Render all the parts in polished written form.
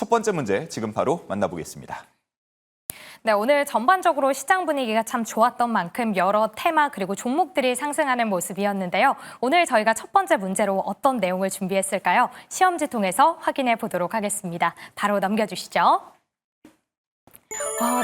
첫 번째 문제 지금 바로 만나보겠습니다. 네, 오늘 전반적으로 시장 분위기가 참 좋았던 만큼 여러 테마 그리고 종목들이 상승하는 모습이었는데요. 오늘 저희가 첫 번째 문제로 어떤 내용을 준비했을까요? 시험지 통해서 확인해 보도록 하겠습니다. 바로 넘겨주시죠.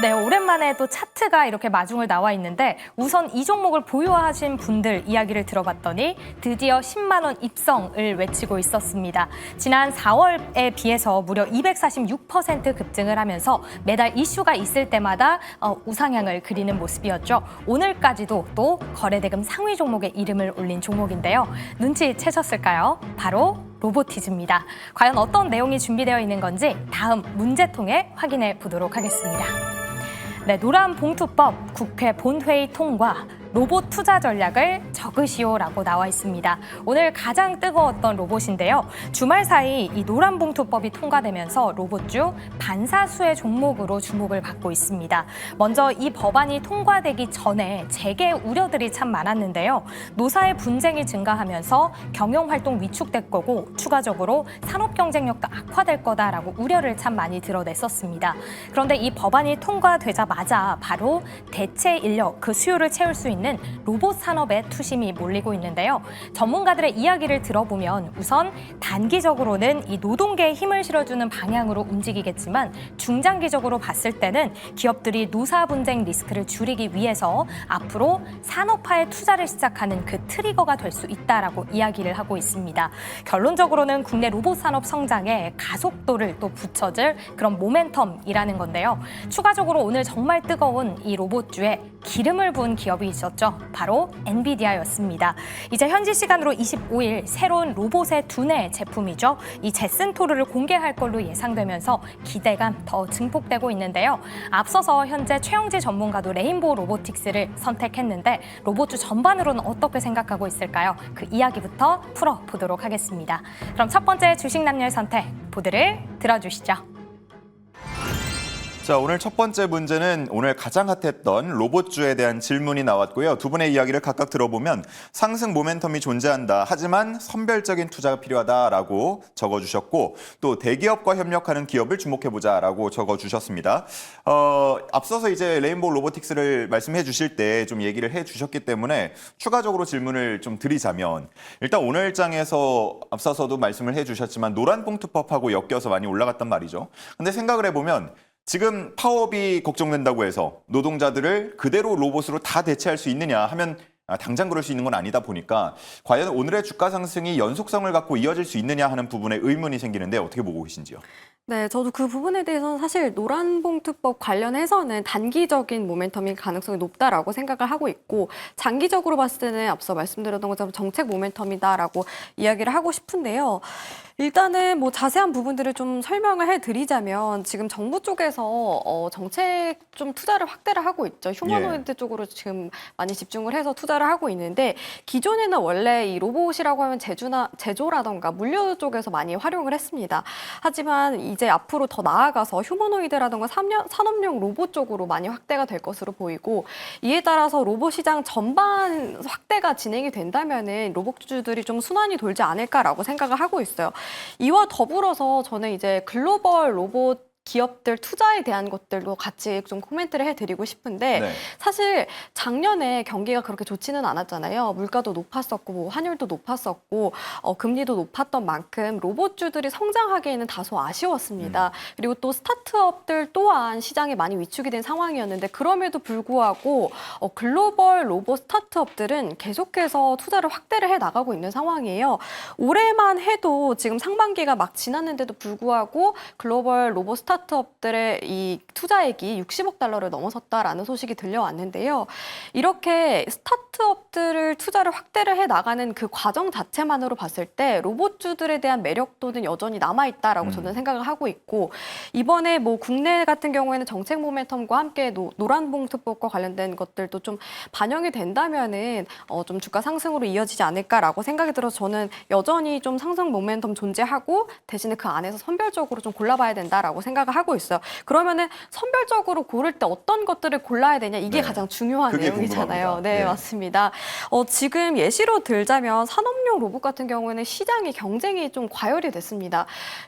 네, 오랜만에 또 차트가 이렇게 마중을 나와 있는데 우선 이 종목을 보유하신 분들 이야기를 들어봤더니 드디어 10만 원 입성을 외치고 있었습니다. 지난 4월에 비해서 무려 246% 급증을 하면서 매달 이슈가 있을 때마다 우상향을 그리는 모습이었죠. 오늘까지도 또 거래대금 상위 종목의 이름을 올린 종목인데요. 눈치채셨을까요? 바로 로보티즈입니다. 과연 어떤 내용이 준비되어 있는 건지 다음 문제 통해 확인해 보도록 하겠습니다. 네, 노란 봉투법 국회 본회의 통과, 로봇 투자 전략을 적으시오라고 나와 있습니다. 오늘 가장 뜨거웠던 로봇인데요. 주말 사이 이 노란 봉투법이 통과되면서 로봇주 반사수의 종목으로 주목을 받고 있습니다. 먼저 이 법안이 통과되기 전에 재개 우려들이 참 많았는데요. 노사의 분쟁이 증가하면서 경영활동 위축될 거고 추가적으로 산업 경쟁력도 악화될 거다라고 우려를 참 많이 드러냈었습니다. 그런데 이 법안이 통과되자마자 바로 대체 인력, 그 수요를 채울 수 있는 로봇 산업에 투심이 몰리고 있는데요. 전문가들의 이야기를 들어보면 우선 단기적으로는 이 노동계에 힘을 실어주는 방향으로 움직이겠지만 중장기적으로 봤을 때는 기업들이 노사 분쟁 리스크를 줄이기 위해서 앞으로 산업화에 투자를 시작하는 그 트리거가 될 수 있다라고 이야기를 하고 있습니다. 결론적으로는 국내 로봇 산업 성장에 가속도를 또 붙여줄 그런 모멘텀이라는 건데요. 추가적으로 오늘 정말 뜨거운 이 로봇주에 기름을 부은 기업이 있었죠. 바로 엔비디아였습니다. 이제 현지 시간으로 25일 새로운 로봇의 두뇌 제품이죠. 이 제슨 토르를 공개할 걸로 예상되면서 기대감 더 증폭되고 있는데요. 앞서서 현재 최영지 전문가도 레인보우 로보틱스를 선택했는데 로봇주 전반으로는 어떻게 생각하고 있을까요? 그 이야기부터 풀어보도록 하겠습니다. 그럼 첫 번째 주식 남녀의 선택 보드를 들어주시죠. 자, 오늘 첫 번째 문제는 오늘 가장 핫했던 로봇주에 대한 질문이 나왔고요. 두 분의 이야기를 각각 들어보면 상승 모멘텀이 존재한다. 하지만 선별적인 투자가 필요하다라고 적어주셨고 또 대기업과 협력하는 기업을 주목해보자라고 적어주셨습니다. 앞서서 이제 레인보우 로보틱스를 말씀해 주실 때 좀 얘기를 해주셨기 때문에 추가적으로 질문을 좀 드리자면 일단 오늘 장에서 앞서서도 말씀을 해주셨지만 노란봉투법하고 엮여서 많이 올라갔단 말이죠. 근데 생각을 해보면 지금 파업이 걱정된다고 해서 노동자들을 그대로 로봇으로 다 대체할 수 있느냐 하면 당장 그럴 수 있는 건 아니다 보니까 과연 오늘의 주가 상승이 연속성을 갖고 이어질 수 있느냐 하는 부분에 의문이 생기는데 어떻게 보고 계신지요? 네, 저도 그 부분에 대해서는 사실 노란봉투법 관련해서는 단기적인 모멘텀이 가능성이 높다라고 생각을 하고 있고 장기적으로 봤을 때는 앞서 말씀드렸던 것처럼 정책 모멘텀이다라고 이야기를 하고 싶은데요. 일단은 뭐 자세한 부분들을 좀 설명을 해드리자면 지금 정부 쪽에서 정책 좀 투자를 확대를 하고 있죠. 휴머노이드 쪽으로 지금 많이 집중을 해서 투자를 하고 있는데 기존에는 원래 이 로봇이라고 하면 제조라던가 물류 쪽에서 많이 활용을 했습니다. 하지만 이제 앞으로 더 나아가서 휴머노이드라던가 산업용 로봇 쪽으로 많이 확대가 될 것으로 보이고 이에 따라서 로봇 시장 전반 확대가 진행이 된다면은 로봇주들이 좀 순환이 돌지 않을까라고 생각을 하고 있어요. 이와 더불어서 저는 이제 글로벌 로봇 기업들 투자에 대한 것들도 같이 좀 코멘트를 해드리고 싶은데 네. 사실 작년에 경기가 그렇게 좋지는 않았잖아요. 물가도 높았었고 뭐 환율도 높았었고 금리도 높았던 만큼 로봇주들이 성장하기에는 다소 아쉬웠습니다. 그리고 또 스타트업들 또한 시장에 많이 위축이 된 상황이었는데 그럼에도 불구하고 글로벌 로봇 스타트업들은 계속해서 투자를 확대를 해 나가고 있는 상황이에요. 올해만 해도 지금 상반기가 막 지났는데도 불구하고 글로벌 로봇 스타트업들의 이 투자액이 60억 달러를 넘어섰다라는 소식이 들려왔는데요. 이렇게 스타트업들을 투자를 확대를 해 나가는 그 과정 자체만으로 봤을 때 로봇주들에 대한 매력도는 여전히 남아있다라고 저는 생각을 하고 있고 이번에 뭐 국내 같은 경우에는 정책 모멘텀과 함께 노란봉투법과 관련된 것들도 좀 반영이 된다면은 좀 주가 상승으로 이어지지 않을까라고 생각이 들어서 저는 여전히 좀 상승 모멘텀 존재하고 대신에 그 안에서 선별적으로 좀 골라봐야 된다라고 생각을 생각을 하고 있어요. 그러면은 선별적으로 고를 때 어떤 것들을 골라야 되냐 이게 네. 가장 중요한 그게 내용이잖아요. 궁금합니다. 네, 네. 맞습니다. 지금 예시로 들자면 산업용 로봇 같은 경우에는 시장이 경쟁이 좀 과열이 됐습니다.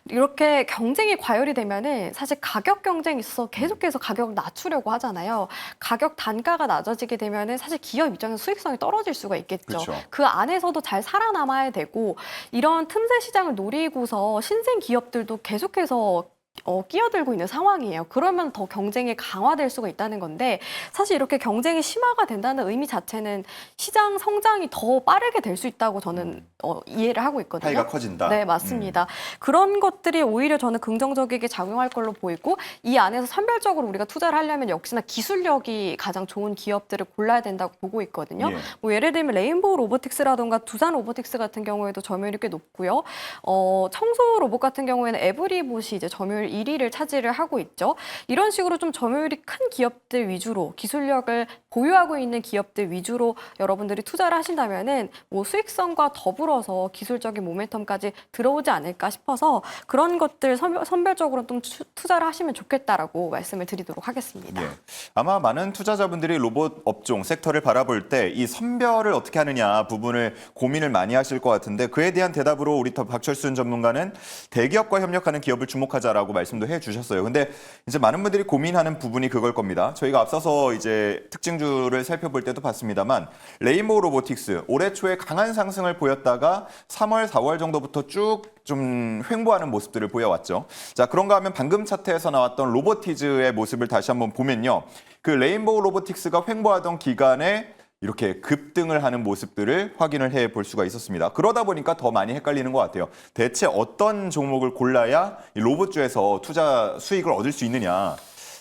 이렇게 경쟁이 과열이 되면은 사실 가격 경쟁이 있어서 계속해서 가격을 낮추려고 하잖아요. 가격 단가가 낮아지게 되면은 사실 기업 입장에서 수익성이 떨어질 수가 있겠죠. 그렇죠. 그 안에서도 잘 살아남아야 되고 이런 틈새 시장을 노리고서 신생 기업들도 계속해서 끼어들고 있는 상황이에요. 그러면 더 경쟁이 강화될 수가 있다는 건데 사실 이렇게 경쟁이 심화가 된다는 의미 자체는 시장 성장이 더 빠르게 될 수 있다고 저는 이해를 하고 있거든요. 파이가 커진다. 네, 맞습니다. 그런 것들이 오히려 저는 긍정적이게 작용할 걸로 보이고 이 안에서 선별적으로 우리가 투자를 하려면 역시나 기술력이 가장 좋은 기업들을 골라야 된다고 보고 있거든요. 예. 뭐 예를 들면 레인보우 로보틱스라든가 두산 로보틱스 같은 경우에도 점유율이 꽤 높고요. 청소 로봇 같은 경우에는 에브리봇이 이제 점유율 1위를 차지를 하고 있죠. 이런 식으로 좀 점유율이 큰 기업들 위주로 기술력을 보유하고 있는 기업들 위주로 여러분들이 투자를 하신다면은 뭐 수익성과 더불어서 기술적인 모멘텀까지 들어오지 않을까 싶어서 그런 것들 선별적으로 좀 투자를 하시면 좋겠다라고 말씀을 드리도록 하겠습니다. 예. 아마 많은 투자자분들이 로봇 업종 섹터를 바라볼 때 이 선별을 어떻게 하느냐 부분을 고민을 많이 하실 것 같은데 그에 대한 대답으로 우리 박철순 전문가는 대기업과 협력하는 기업을 주목하자라고 말씀도 해주셨어요. 근데 이제 많은 분들이 고민하는 부분이 그걸 겁니다. 저희가 앞서서 이제 특징주를 살펴볼 때도 봤습니다만 레인보우 로보틱스 올해 초에 강한 상승을 보였다가 3월, 4월 정도부터 쭉 좀 횡보하는 모습들을 보여왔죠. 자, 그런가 하면 방금 차트에서 나왔던 로보티즈의 모습을 다시 한번 보면요. 그 레인보우 로보틱스가 횡보하던 기간에 이렇게 급등을 하는 모습들을 확인을 해볼 수가 있었습니다. 그러다 보니까 더 많이 헷갈리는 것 같아요. 대체 어떤 종목을 골라야 이 로봇주에서 투자 수익을 얻을 수 있느냐.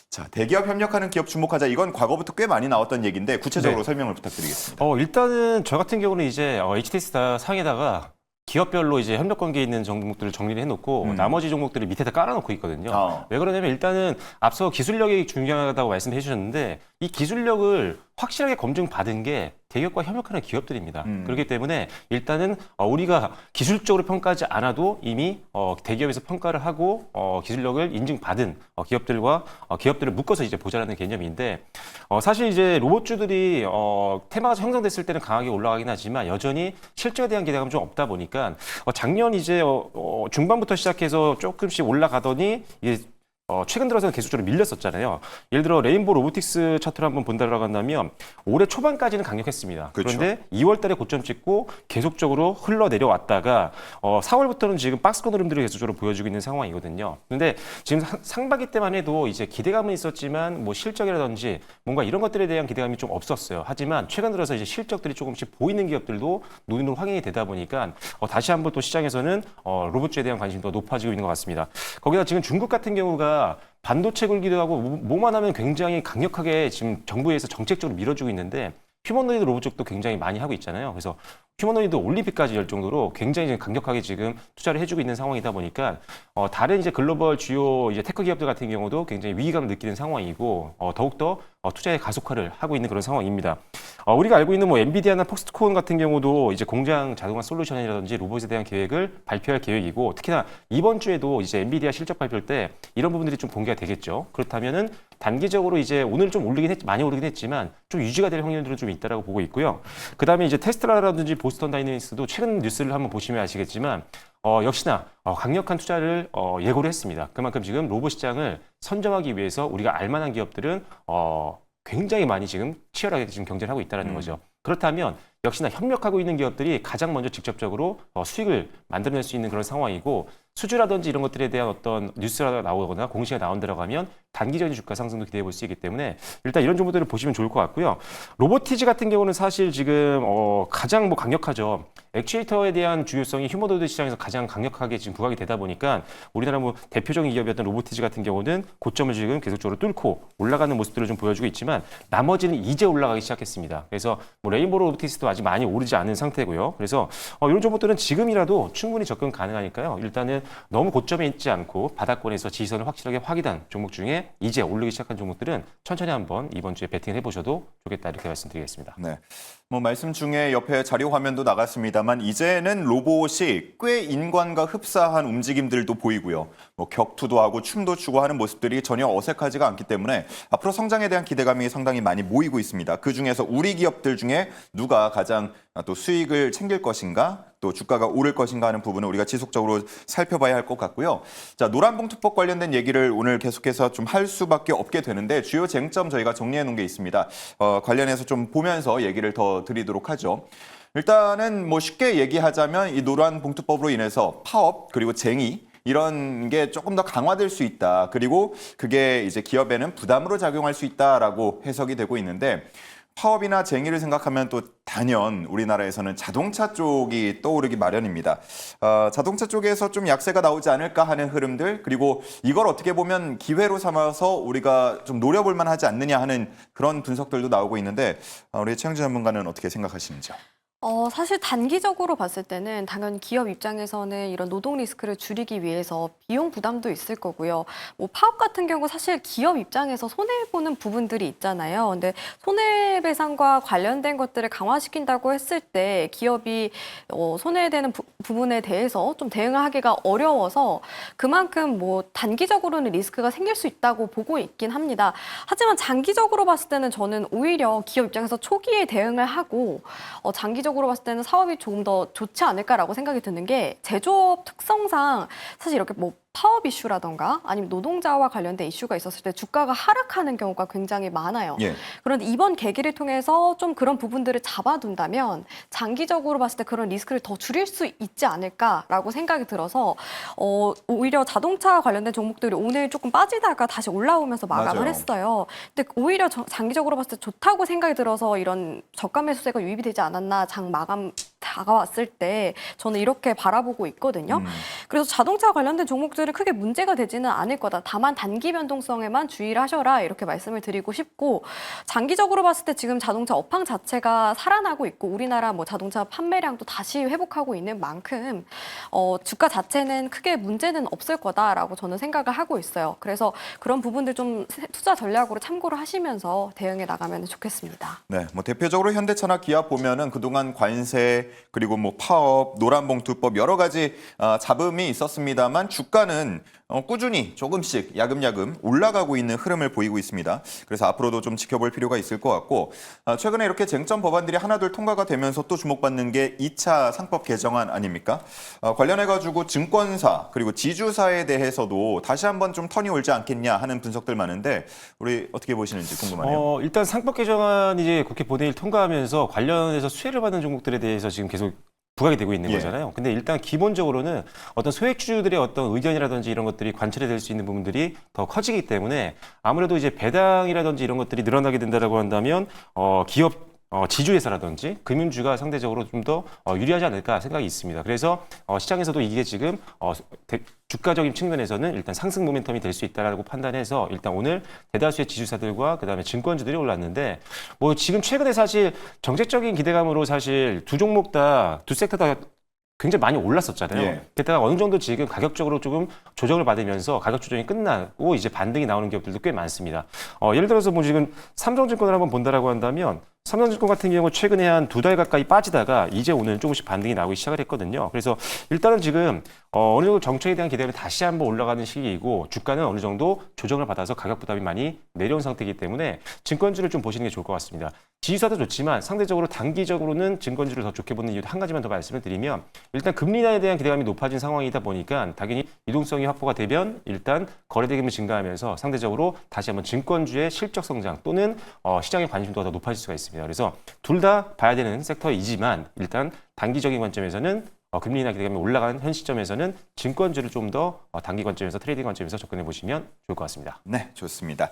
자, 대기업 협력하는 기업 주목하자. 이건 과거부터 꽤 많이 나왔던 얘기인데 구체적으로 설명을 부탁드리겠습니다. 일단은 저 같은 경우는 이제 HTS 상에다가 기업별로 이제 협력 관계에 있는 종목들을 정리를 해놓고 나머지 종목들을 밑에다 깔아놓고 있거든요. 왜 그러냐면 일단은 앞서 기술력이 중요하다고 말씀해 주셨는데 이 기술력을 확실하게 검증받은 게 대기업과 협력하는 기업들입니다. 그렇기 때문에 일단은 우리가 기술적으로 평가하지 않아도 이미 대기업에서 평가를 하고 기술력을 인증받은 기업들과 기업들을 묶어서 이제 보자라는 개념인데 사실 이제 로봇주들이 테마가 형성됐을 때는 강하게 올라가긴 하지만 여전히 실적에 대한 기대감이 좀 없다 보니까 작년 이제 중반부터 시작해서 조금씩 올라가더니 이제 최근 들어서는 계속적으로 밀렸었잖아요. 예를 들어 레인보우 로보틱스 차트를 한번 본다라고 한다면 올해 초반까지는 강력했습니다. 그렇죠. 그런데 2월 달에 고점 찍고 계속적으로 흘러내려왔다가 4월부터는 지금 박스권 흐름들을 계속적으로 보여주고 있는 상황이거든요. 그런데 지금 상반기 때만 해도 이제 기대감은 있었지만 뭐 실적이라든지 뭔가 이런 것들에 대한 기대감이 좀 없었어요. 하지만 최근 들어서 이제 실적들이 조금씩 보이는 기업들도 눈으로 확인이 되다 보니까 다시 한번 또 시장에서는 로봇주에 대한 관심이 더 높아지고 있는 것 같습니다. 거기다 지금 중국 같은 경우가 반도체 굴기도 하고 뭐만 하면 굉장히 강력하게 지금 정부에서 정책적으로 밀어주고 있는데 휴머노이드 로봇 쪽도 굉장히 많이 하고 있잖아요. 그래서 휴머노이드 올림픽까지 열 정도로 굉장히 강력하게 지금 투자를 해주고 있는 상황이다 보니까 다른 이제 글로벌 주요 이제 테크 기업들 같은 경우도 굉장히 위기감을 느끼는 상황이고 더욱더 투자의 가속화를 하고 있는 그런 상황입니다. 우리가 알고 있는 뭐 엔비디아나 폭스콘 같은 경우도 이제 공장 자동화 솔루션이라든지 로봇에 대한 계획을 발표할 계획이고 특히나 이번 주에도 이제 엔비디아 실적 발표 때 이런 부분들이 좀 공개가 되겠죠. 그렇다면은 단기적으로 이제 오늘 좀 많이 오르긴 했지만 좀 유지가 될 확률들은 좀 있다라고 보고 있고요. 그다음에 이제 테슬라라든지 보스턴 다이내믹스도 최근 뉴스를 한번 보시면 아시겠지만 역시나 강력한 투자를 예고를 했습니다. 그만큼 지금 로봇 시장을 선점하기 위해서 우리가 알만한 기업들은 굉장히 많이 지금 치열하게 지금 경쟁을 하고 있다는 거죠. 그렇다면 역시나 협력하고 있는 기업들이 가장 먼저 직접적으로 수익을 만들어낼 수 있는 그런 상황이고 수주라든지 이런 것들에 대한 어떤 뉴스가 나오거나 공시가 나온다고 하면 단기적인 주가 상승도 기대해 볼 수 있기 때문에 일단 이런 정보들을 보시면 좋을 것 같고요. 로보티즈 같은 경우는 사실 지금 가장 강력하죠. 액추에이터에 대한 중요성이 휴머노이드 시장에서 가장 강력하게 지금 부각이 되다 보니까 우리나라 뭐 대표적인 기업이었던 로보티즈 같은 경우는 고점을 지금 계속적으로 뚫고 올라가는 모습들을 좀 보여주고 있지만 나머지는 이제 올라가기 시작했습니다. 그래서 뭐 레인보우 로보틱스도 아직 많이 오르지 않은 상태고요. 그래서 이런 정보들은 지금이라도 충분히 접근 가능하니까요. 일단은 너무 고점에 있지 않고 바닥권에서 지지선을 확실하게 확인한 종목 중에 이제 오르기 시작한 종목들은 천천히 한번 이번 주에 베팅을 해보셔도 좋겠다 이렇게 말씀드리겠습니다. 네. 뭐 말씀 중에 옆에 자료 화면도 나갔습니다만 이제는 로봇이 꽤 인간과 흡사한 움직임들도 보이고요. 뭐 격투도 하고 춤도 추고 하는 모습들이 전혀 어색하지가 않기 때문에 앞으로 성장에 대한 기대감이 상당히 많이 모이고 있습니다. 그중에서 우리 기업들 중에 누가 가장 또 수익을 챙길 것인가, 또 주가가 오를 것인가 하는 부분을 우리가 지속적으로 살펴봐야 할 것 같고요. 자, 노란봉투법 관련된 얘기를 오늘 계속해서 좀 할 수밖에 없게 되는데 주요 쟁점 저희가 정리해 놓은 게 있습니다. 관련해서 좀 보면서 얘기를 더 드리도록 하죠. 일단은 뭐 쉽게 얘기하자면 이 노란봉투법으로 인해서 파업 그리고 쟁의 이런 게 조금 더 강화될 수 있다. 그리고 그게 이제 기업에는 부담으로 작용할 수 있다라고 해석이 되고 있는데 파업이나 쟁의를 생각하면 또 단연 우리나라에서는 자동차 쪽이 떠오르기 마련입니다. 자동차 쪽에서 좀 약세가 나오지 않을까 하는 흐름들, 그리고 이걸 어떻게 보면 기회로 삼아서 우리가 좀 노려볼 만하지 않느냐 하는 그런 분석들도 나오고 있는데 우리 최영진 전문가는 어떻게 생각하시는지요? 사실 단기적으로 봤을 때는 당연히 기업 입장에서는 이런 노동 리스크를 줄이기 위해서 비용 부담도 있을 거고요. 뭐 파업 같은 경우 사실 기업 입장에서 손해보는 부분들이 있잖아요. 근데 손해배상과 관련된 것들을 강화시킨다고 했을 때 기업이 손해되는 부분에 대해서 좀 대응을 하기가 어려워서 그만큼 뭐 단기적으로는 리스크가 생길 수 있다고 보고 있긴 합니다. 하지만 장기적으로 봤을 때는 저는 오히려 기업 입장에서 초기에 대응을 하고 장기적으로 봤을 때는 사업이 조금 더 좋지 않을까라고 생각이 드는 게 제조업 특성상 사실 이렇게 뭐 파업 이슈라던가 아니면 노동자와 관련된 이슈가 있었을 때 주가가 하락하는 경우가 굉장히 많아요. 예. 그런데 이번 계기를 통해서 좀 그런 부분들을 잡아둔다면 장기적으로 봤을 때 그런 리스크를 더 줄일 수 있지 않을까라고 생각이 들어서 오히려 자동차 관련된 종목들이 오늘 조금 빠지다가 다시 올라오면서 마감을 맞아요. 했어요. 근데 오히려 장기적으로 봤을 때 좋다고 생각이 들어서 이런 저가 매수세가 유입이 되지 않았나 장 마감 다가왔을 때 저는 이렇게 바라보고 있거든요. 그래서 자동차 관련된 종목들은 크게 문제가 되지는 않을 거다. 다만 단기 변동성에만 주의를 하셔라 이렇게 말씀을 드리고 싶고 장기적으로 봤을 때 지금 자동차 업황 자체가 살아나고 있고 우리나라 뭐 자동차 판매량도 다시 회복하고 있는 만큼 주가 자체는 크게 문제는 없을 거다라고 저는 생각을 하고 있어요. 그래서 그런 부분들 좀 투자 전략으로 참고를 하시면서 대응해 나가면 좋겠습니다. 네, 뭐 대표적으로 현대차나 기아 보면은 그동안 관세 그리고 뭐 파업, 노란봉투법 여러 가지 잡음이 있었습니다만 주가는 꾸준히 조금씩 야금야금 올라가고 있는 흐름을 보이고 있습니다. 그래서 앞으로도 좀 지켜볼 필요가 있을 것 같고 최근에 이렇게 쟁점 법안들이 하나둘 통과가 되면서 또 주목받는 게 2차 상법 개정안 아닙니까? 관련해가지고 증권사 그리고 지주사에 대해서도 다시 한번 좀 턴이 올지 않겠냐 하는 분석들 많은데 우리 어떻게 보시는지 궁금하네요. 일단 상법 개정안이 이제 국회 본회의를 통과하면서 관련해서 수혜를 받는 종목들에 대해서 지금 계속 부각이 되고 있는 예. 거잖아요. 근데 일단 기본적으로는 어떤 소액주주들의 어떤 의견이라든지 이런 것들이 관철이 될 수 있는 부분들이 더 커지기 때문에 아무래도 이제 배당이라든지 이런 것들이 늘어나게 된다라고 한다면 기업 지주회사라든지 금융주가 상대적으로 좀 더 유리하지 않을까 생각이 있습니다. 그래서 시장에서도 이게 지금 주가적인 측면에서는 일단 상승 모멘텀이 될 수 있다라고 판단해서 일단 오늘 대다수의 지주사들과 그다음에 증권주들이 올랐는데 뭐 지금 최근에 사실 정책적인 기대감으로 사실 두 종목 다 두 섹터 다 굉장히 많이 올랐었잖아요. 예. 게다가 어느 정도 지금 가격적으로 조금 조정을 받으면서 가격 조정이 끝나고 이제 반등이 나오는 기업들도 꽤 많습니다. 예를 들어서 뭐 지금 삼성증권을 한번 본다라고 한다면 삼성증권 같은 경우 최근에 한 2달 가까이 빠지다가 이제 오늘 조금씩 반등이 나오기 시작을 했거든요. 그래서 일단은 지금 어느 정도 정책에 대한 기대감이 다시 한번 올라가는 시기이고 주가는 어느 정도 조정을 받아서 가격 부담이 많이 내려온 상태이기 때문에 증권주를 좀 보시는 게 좋을 것 같습니다. 지수사도 좋지만 상대적으로 단기적으로는 증권주를 더 좋게 보는 이유 한 가지만 더 말씀을 드리면 일단 금리 인하에 대한 기대감이 높아진 상황이다 보니까 당연히 유동성이 확보가 되면 일단 거래대금이 증가하면서 상대적으로 다시 한번 증권주의 실적 성장 또는 시장의 관심도가 더 높아질 수가 있습니다. 그래서 둘 다 봐야 되는 섹터이지만 일단 단기적인 관점에서는 금리 인하 기대감이 올라가는 현 시점에서는 증권주를 좀 더 단기 관점에서 트레이딩 관점에서 접근해 보시면 좋을 것 같습니다. 네, 좋습니다.